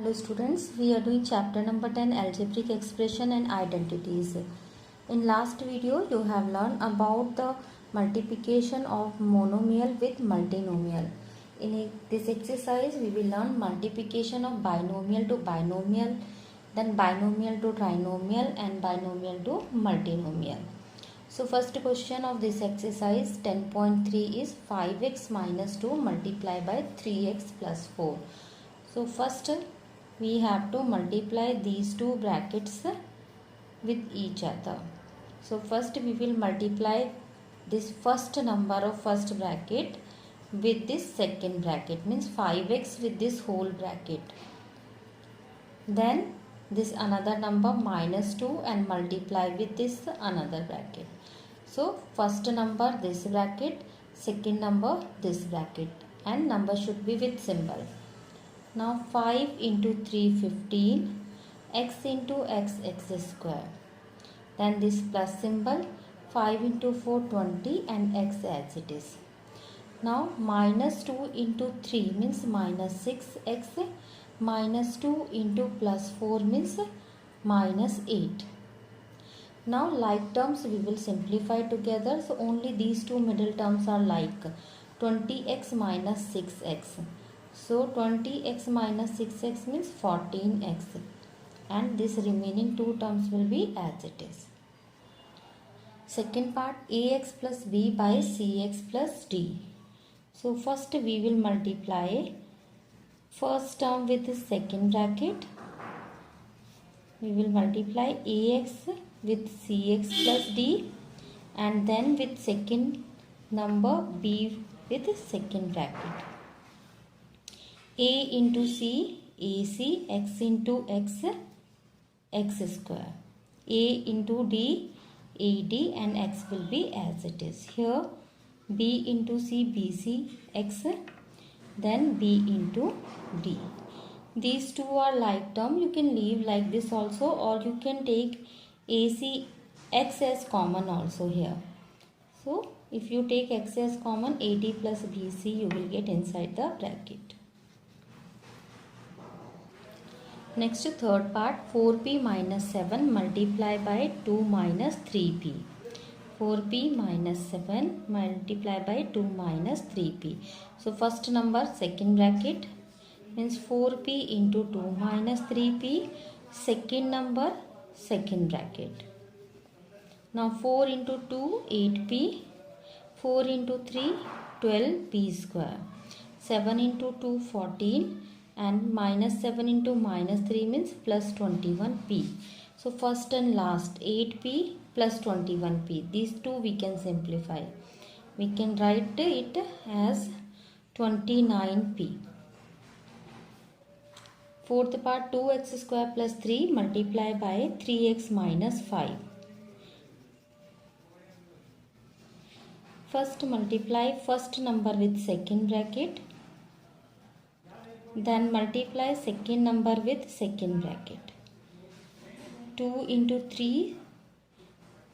Hello students, we are doing chapter number 10 algebraic expression and identities. In last video you have learned about the multiplication of monomial with multinomial. In this exercise we will learn multiplication of binomial to binomial, then binomial to trinomial and binomial to multinomial. So first question of this exercise 10.3 is 5x minus 2 multiplied by 3x plus 4. So first we have to multiply these two brackets with each other. So first we will multiply this first number of first bracket with this second bracket, means 5x with this whole bracket. Then this another number minus 2 and multiply with this another bracket. So first number this bracket, second number this bracket, and number should be with symbol. Now 5 into 3 15, x into x square. Then this plus symbol, 5 into 4 20 and x as it is. Now minus 2 into 3 means minus 6x, minus 2 into plus 4 means minus 8. Now like terms we will simplify together. So only these two middle terms are like 20x minus 6x. So 20x minus 6x means 14x, and this remaining two terms will be as it is. Second part, ax plus b by cx plus d. So first we will multiply first term with the second bracket. We will multiply ax with cx plus d, and then with second number b with the second bracket. A into C, AC, x into x, x square. A into D, AD, and x will be as it is. Here B into C, BC, x, then B into D. These two are like term. You can leave like this also, or you can take AC, x as common also here. So if you take x as common, AD plus BC you will get inside the bracket. Next third part, 4p minus 7 multiplied by 2 minus 3p. 4p minus 7 multiplied by 2 minus 3p. So first number second bracket means 4p into 2 minus 3p. Second number second bracket. Now 4 into 2 8p. 4 into 3 12p square. 7 into 2 14. And minus 7 into minus 3 means plus 21p. So first and last 8p plus 21p. These two we can simplify. We can write it as 29p. Fourth part, 2x square plus 3 multiplied by 3x minus 5. First multiply first number with second bracket. Then multiply second number with second bracket. 2 into 3,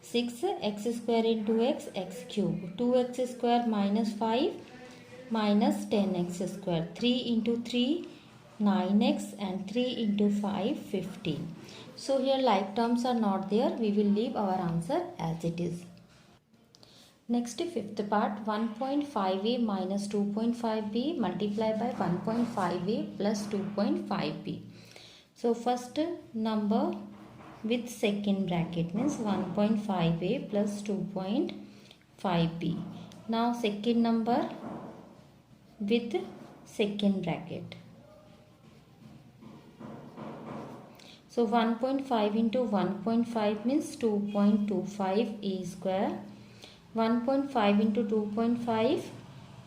6, x square into x, x cube. 2x square minus 5 minus 10x square. 3 into 3, 9x, and 3 into 5, 15. So here like terms are not there. We will leave our answer as it is. Next fifth part, 1.5a minus 2.5b multiplied by 1.5a plus 2.5b. So first number with second bracket means 1.5a plus 2.5b. Now second number with second bracket. So 1.5 into 1.5 means 2.25a square. 1.5 into 2.5,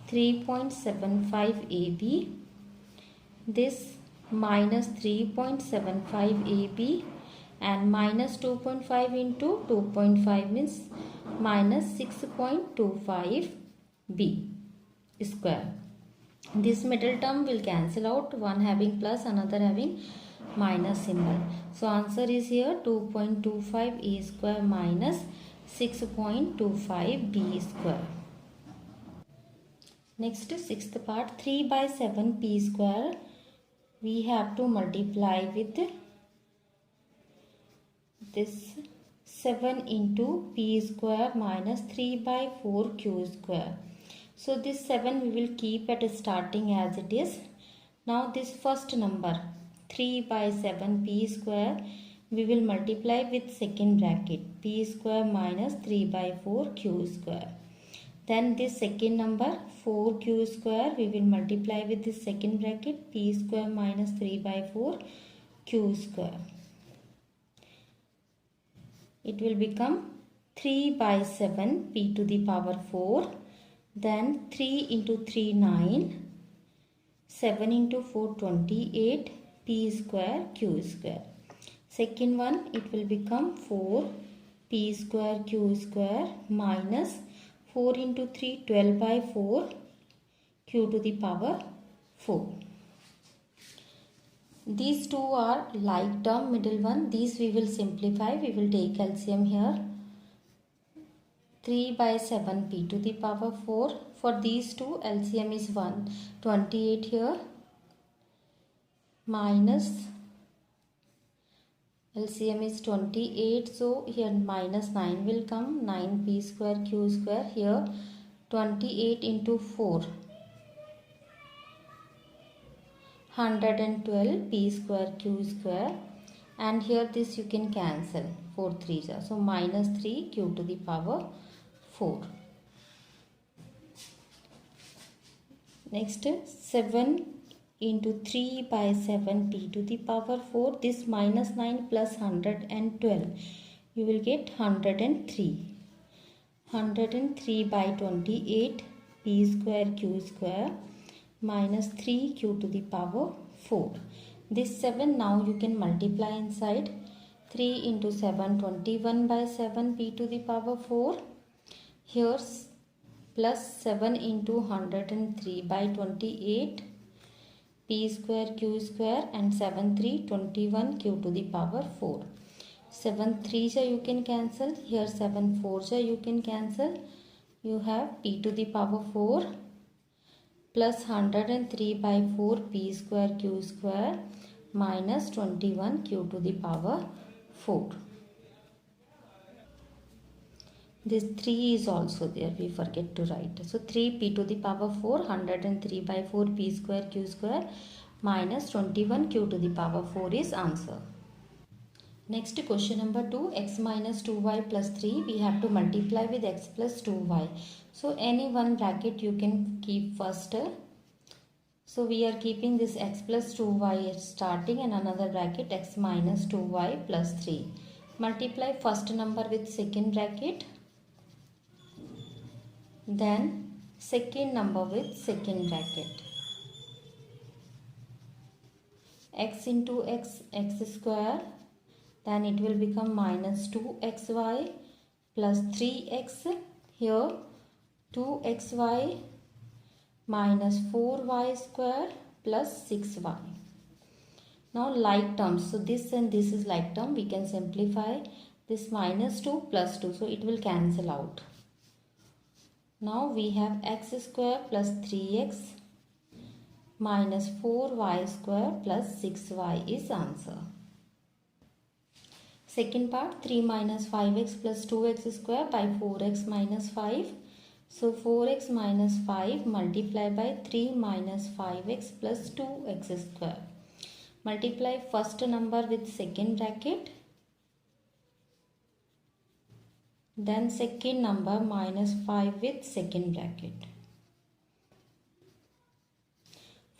3.75 AB. This minus 3.75 AB, and minus 2.5 into 2.5 means minus 6.25 B square. This middle term will cancel out, one having plus, another having minus symbol. So answer is here 2.25 A square minus 6.25 b square. Next sixth part, 3 by 7 p square we have to multiply with this 7 into p square minus 3 by 4 q square. So this 7 we will keep at starting as it is. Now this first number 3 by 7 p square we will multiply with second bracket p square minus 3 by 4 q square. Then this second number 4q square we will multiply with this second bracket p square minus 3 by 4 q square. It will become 3 by 7 p to the power 4. Then 3 into 3 9. 7 into 4 28 p square q square. Second one it will become 4 p square q square minus 4 into 3 12 by 4 q to the power 4. These two are like term, middle one. These we will simplify. We will take LCM here. 3 by 7 p to the power 4. For these two LCM is 28 here minus LCM is 28. So here minus 9 will come. 9 p square q square. Here 28 into 4. 112 p square q square, and here this you can cancel 4 3 so minus 3 q to the power 4. Next 7 into 3 by 7 p to the power 4. This minus 9 plus 112 you will get 103. 103 by 28 p square q square minus 3 q to the power 4. This 7 now you can multiply inside. 3 into 7 21 by 7 p to the power 4. Here's plus 7 into 103 by 28 p square q square and 7 3 21 q to the power 4. 7 3 you can cancel. Here 7 4 you can cancel. You have p to the power 4 plus 103 by 4 p square q square minus 21 q to the power 4. This 3 is also there, we forget to write. So 3 p to the power 4, 103 by 4 p square q square minus 21 q to the power 4 is answer. Next question number 2, x minus 2y plus 3 we have to multiply with x plus 2y. So any one bracket you can keep first. So we are keeping this x plus 2y starting and another bracket x minus 2y plus 3. Multiply first number with second bracket. Then second number with second bracket. X into x, x square. Then it will become minus 2xy plus 3x. Here 2xy minus 4y square plus 6y. Now like terms. So this and this is like term. We can simplify this minus 2 plus 2. So it will cancel out. Now we have x square plus 3x minus 4y square plus 6y is answer. Second part 3 minus 5x plus 2x square by 4x minus 5. So 4x minus 5 multiply by 3 minus 5x plus 2x square. Multiply first number with second bracket. Then second number minus 5 with second bracket.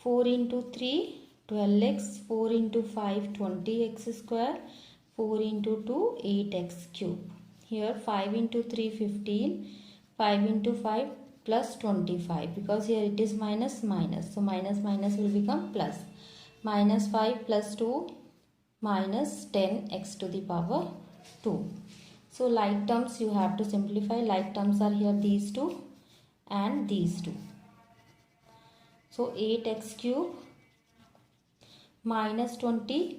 4 into 3 12x, 4 into 5 20x square, 4 into 2 8x cube. Here 5 into 3 15, 5 into 5 plus 25 because here it is minus minus. So minus minus will become plus. Minus 5 plus 2 minus 10x to the power 2. So like terms you have to simplify. Like terms are here these two and these two. So 8x cube minus 20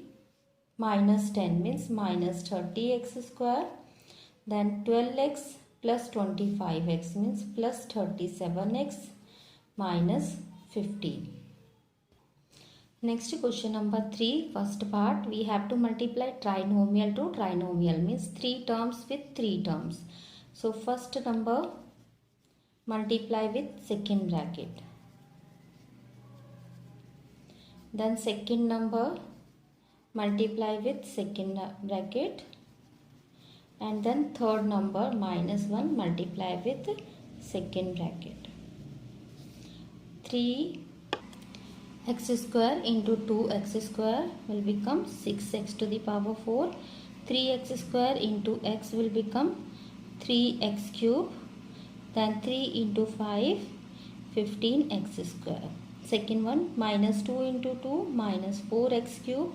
minus 10 means minus 30x square. Then 12x plus 25x means plus 37x minus 15. Next question number 3, first part, we have to multiply trinomial to trinomial, means 3 terms with 3 terms. So first number multiply with second bracket, then second number multiply with second bracket, and then third number -1 multiply with second bracket. 3x square into 2x square will become 6x to the power 4. 3x square into x will become 3x cube. Then 3 into 5, 15x square. Second one, -2 into 2, -4x cube.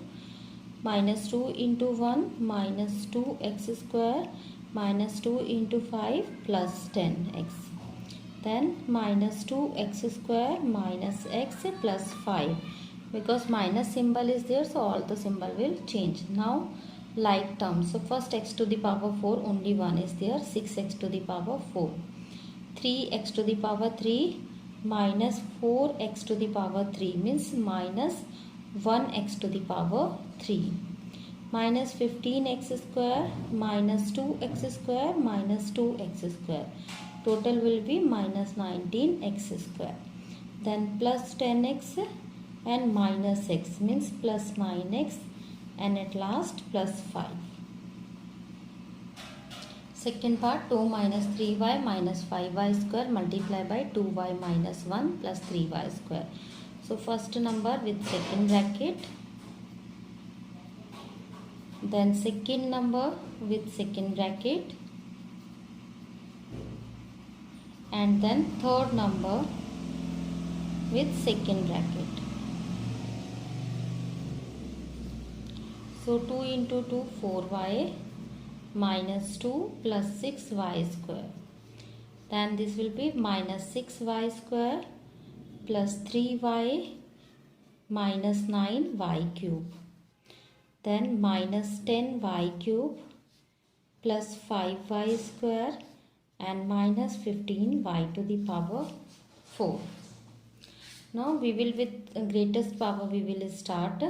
-2 into 1, -2x square. -2 into 5 plus 10x. Then -2x square minus x plus 5. Because minus symbol is there, so all the symbol will change. Now like terms. So first x to the power 4, only 1 is there. 6x to the power 4. 3x to the power 3 minus 4x to the power 3 means minus 1x to the power 3. Minus 15x square minus 2x square minus 2x square. Total will be minus 19x square. Then plus 10x and minus x means plus 9x, and at last plus 5. Second part, 2 minus 3y minus 5y square multiply by 2y minus 1 plus 3y square. So first number with second bracket, then second number with second bracket, and then third number with second bracket. So 2 into 2, 4y minus 2 plus 6y square. Then this will be minus 6y square plus 3y minus 9y cube. Then minus 10y cube plus 5y square and minus 15y to the power 4. Now we will, with greatest power we will start.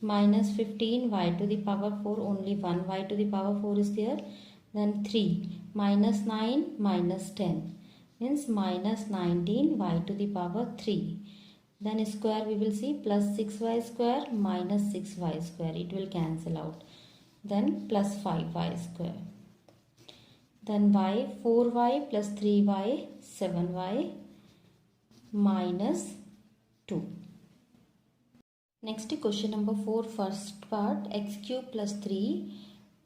Minus 15y to the power 4, only 1y to the power 4 is there. Then 3 minus 9 minus 10 means minus 19y to the power 3. Then square we will see, plus 6y square minus 6y square, it will cancel out. Then plus 5y square. Then y, 4y plus 3y, 7y minus 2. Next question number 4, first part, x cube plus 3,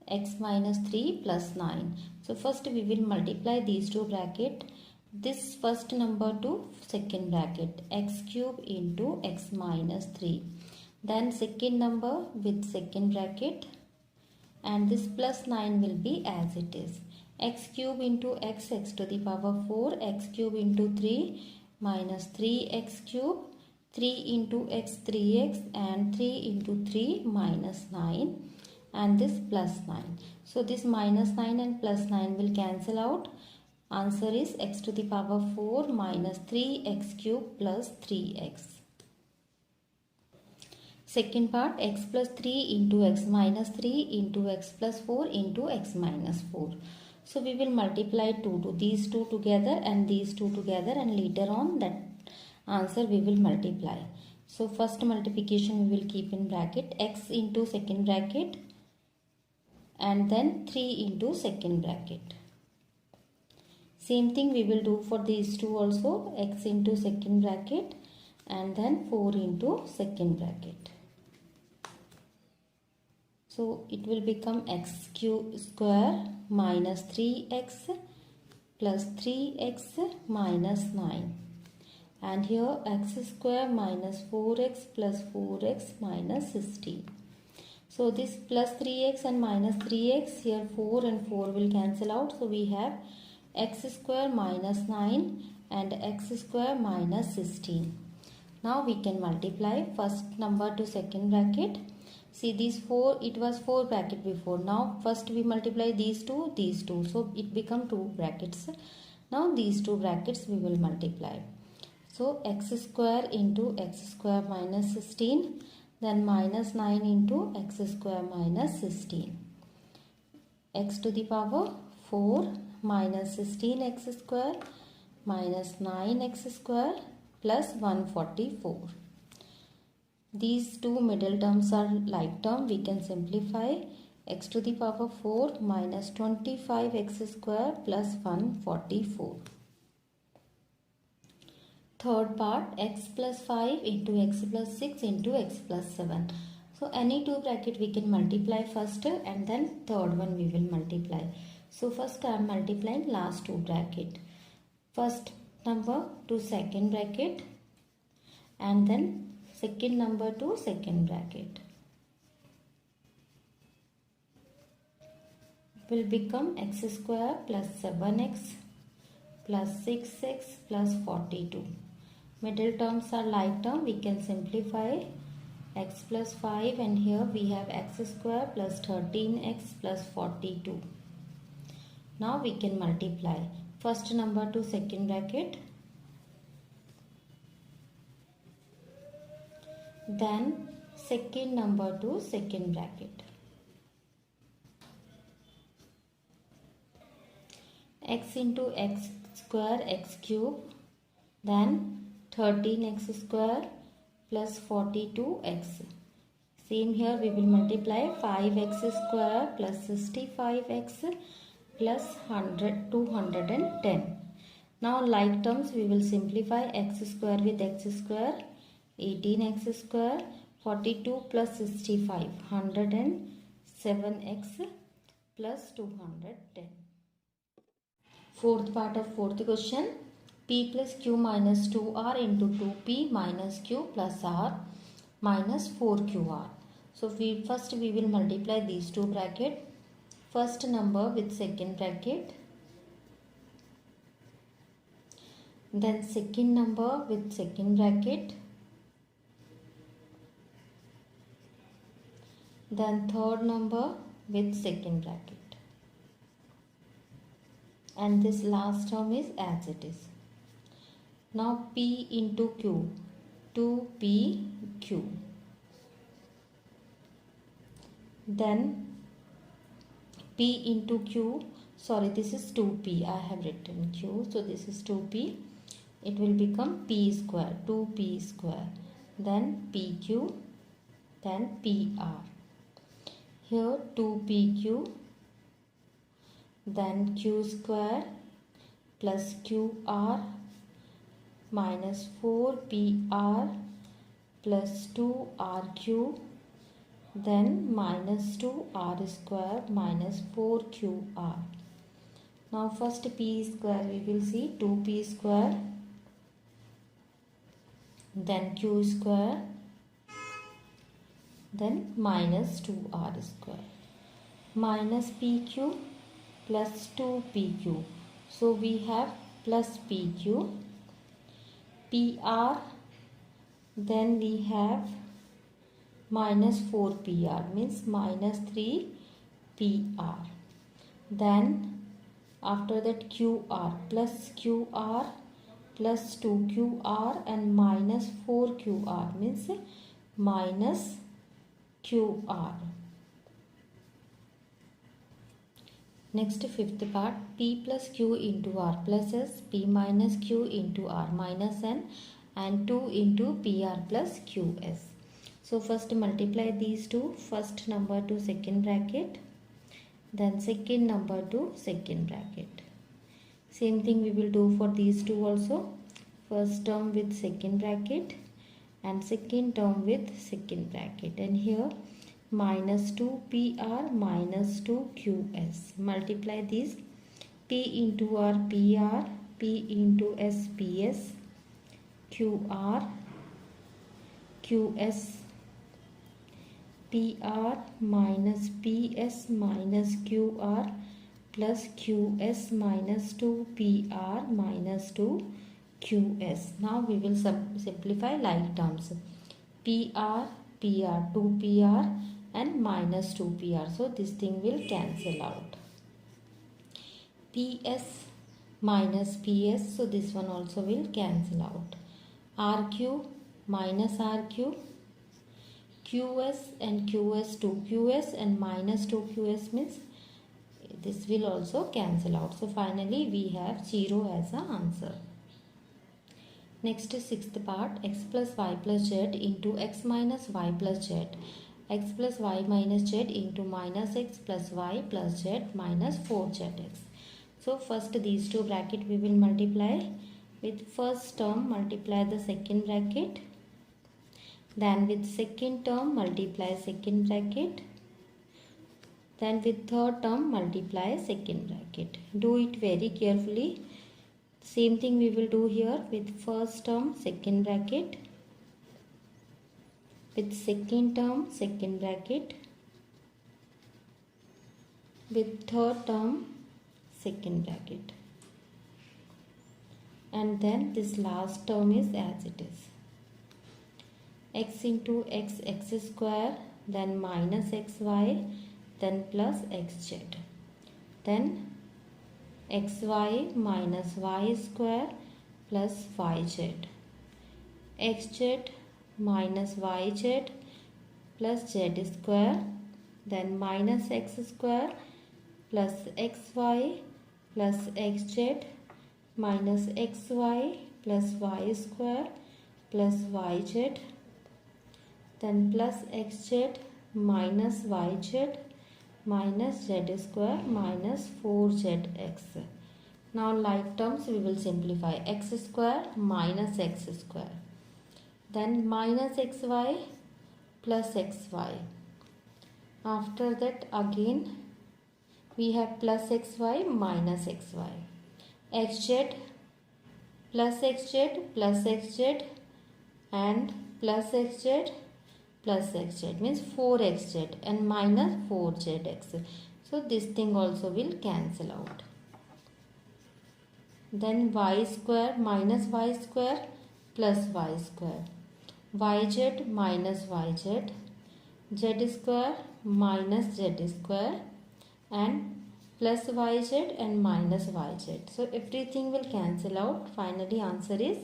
x minus 3 plus 9. So first we will multiply these two bracket. This first number to second bracket, x cube into x minus 3. Then second number with second bracket, and this plus 9 will be as it is. X cube into x, x to the power 4, x cube into 3 minus 3x cube. 3 into x, 3x, and 3 into 3 minus 9, and this plus 9. So this minus 9 and plus 9 will cancel out. Answer is x to the power 4 minus 3x cube plus 3x. Second part, x plus 3 into x minus 3 into x plus 4 into x minus 4. So we will multiply these two together and these two together, and later on that answer we will multiply. So first multiplication we will keep in bracket, x into second bracket, and then 3 into second bracket. Same thing we will do for these two also, x into second bracket and then 4 into second bracket. So it will become x cube square minus 3x plus 3x minus 9. And here x square minus 4x plus 4x minus 16. So this plus 3x and minus 3x, here 4 and 4 will cancel out. So we have x square minus 9 and x square minus 16. Now we can multiply first number to second bracket. See these 4, it was 4 bracket before. Now first we multiply these two. So it become 2 brackets. Now these two brackets we will multiply. So x square into x square minus 16, then minus 9 into x square minus 16. X to the power 4 minus 16x square minus 9x square plus 144. These two middle terms are like term. We can simplify. X to the power 4 minus 25x square plus 144. Third part, x plus 5 into x plus 6 into x plus 7. So any two bracket we can multiply first and then third one we will multiply. So first I am multiplying last two bracket. First number to second bracket and then second number to second bracket. Will become x square plus 7x plus 6x plus 42. Middle terms are like term. We can simplify x plus 5 and here we have x square plus 13x plus 42. Now we can multiply first number to second bracket, then second number to second bracket. X into x square x cube, then 13x square plus 42x. Same here we will multiply 5x square plus 65x plus 210. Now like terms we will simplify x square with x square, 18x square, 42 plus 65, 107x plus 210. Fourth part of fourth question. P plus Q minus 2R into 2P minus Q plus R minus 4QR. So first we will multiply these two bracket. First number with second bracket. Then second number with second bracket. Then third number with second bracket. And this last term is as it is. Now P into Q, 2PQ. Then P into Q, sorry this is 2P, I have written Q, so this is 2P. It will become P square, 2P square. Then PQ, then PR. Here 2PQ, then Q square plus QR minus 4PR plus 2RQ, then minus 2R square minus 4QR. Now first P square we will see 2P square, then Q square, then minus 2R square, minus PQ plus 2PQ. So we have plus PQ, PR, then we have minus 4PR means minus 3PR. Then after that QR plus QR plus 2QR and minus 4QR means minus QR. Next fifth part, P plus Q into R plus S, P minus Q into R minus N and 2 into PR plus QS. So first multiply these two, first number to second bracket, then second number to second bracket. Same thing we will do for these two also. First term with second bracket and second term with second bracket, and here minus 2PR minus 2QS. Multiply these, P into R PR, P into S PS, QR, QS, PR minus PS minus QR plus QS minus 2PR minus 2QS. Now we will simplify like terms. PR, PR, 2PR and minus 2PR. So this thing will cancel out. PS minus PS. So this one also will cancel out. r cube minus r cube, qs and qs, 2qs and minus 2qs means this will also cancel out. So finally we have 0 as an answer. Next is sixth part, x plus y plus z into x minus y plus z, x plus y minus z into minus x plus y plus z minus 4zx. So first these two bracket we will multiply. With first term multiply the second bracket, then with second term multiply second bracket, then with third term multiply second bracket. Do it very carefully. Same thing we will do here with first term second bracket, with second term second bracket, with third term second bracket, and then this last term is as it is. X into x, x square, then minus xy, then plus xz, then xy minus y square plus yz, xz minus yz plus z square, then minus x square plus xy plus xz minus xy plus y square plus yz, then plus xz minus yz minus z square minus 4zx. Now like terms we will simplify. X square minus x square, then minus xy plus xy. After that again we have plus xy minus xy, xz plus xz plus xz and plus xz plus xz means 4xz and minus 4zx. So this thing also will cancel out. Then y square minus y square plus y square, yz minus yz, z square minus z square and plus yz and minus yz. So everything will cancel out. Finally answer is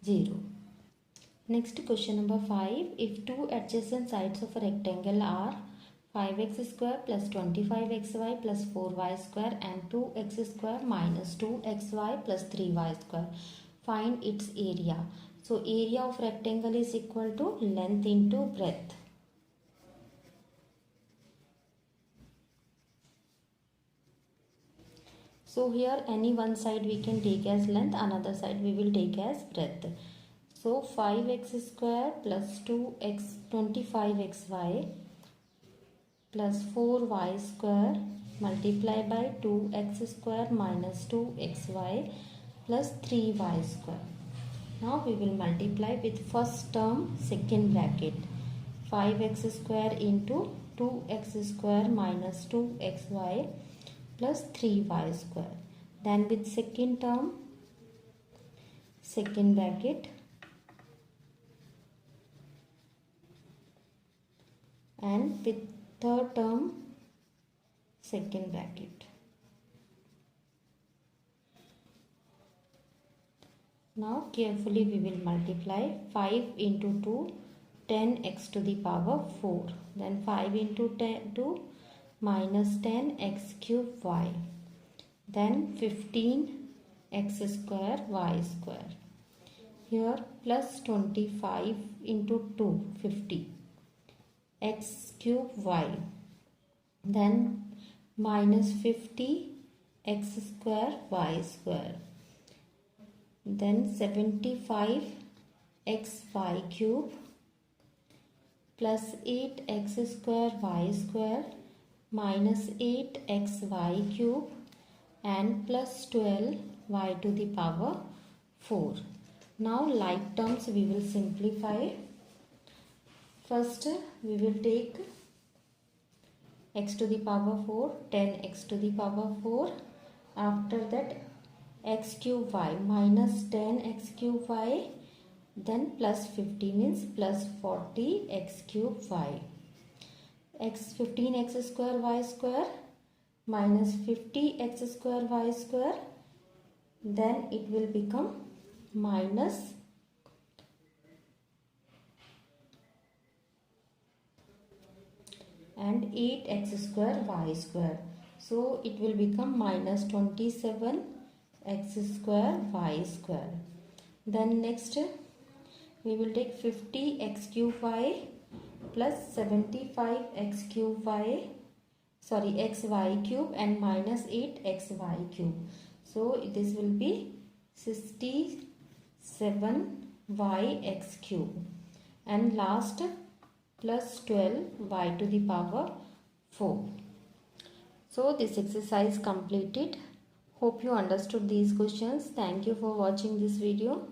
0. Next question number 5. If two adjacent sides of a rectangle are 5x square plus 25xy plus 4y square and 2x square minus 2xy plus 3y square, find its area. So area of rectangle is equal to length into breadth. So here any one side we can take as length, another side we will take as breadth. So 5x square plus 25xy plus 4y square multiply by 2x square minus 2xy plus 3y square. Now we will multiply with first term second bracket, 5x square into 2x square minus 2xy plus 3y square. Then with second term second bracket and with third term second bracket. Now carefully we will multiply. 5 into 2, 10x to the power 4. Then 5 into 2 minus 10x cube y. Then 15x square y square. Here plus 25 into 2, 50. X cube y, then minus 50 x square y square, then 75 x y cube plus 8 x square y square minus 8 x y cube and plus 12 y to the power 4. Now like terms we will simplify. First we will take x to the power 4, 10x to the power 4. After that x cube y minus 10x cube y, then plus 50 means plus 40 x cube y. X 15x square y square minus 50 x square y square, then it will become minus and 8x square y square. So it will become minus 27x square y square. Then next we will take 50x cube y plus 75x cube y, sorry, xy cube and minus 8xy cube. So this will be 67yx cube. And last plus 12y to the power 4. So this exercise completed. Hope you understood these questions. Thank you for watching this video.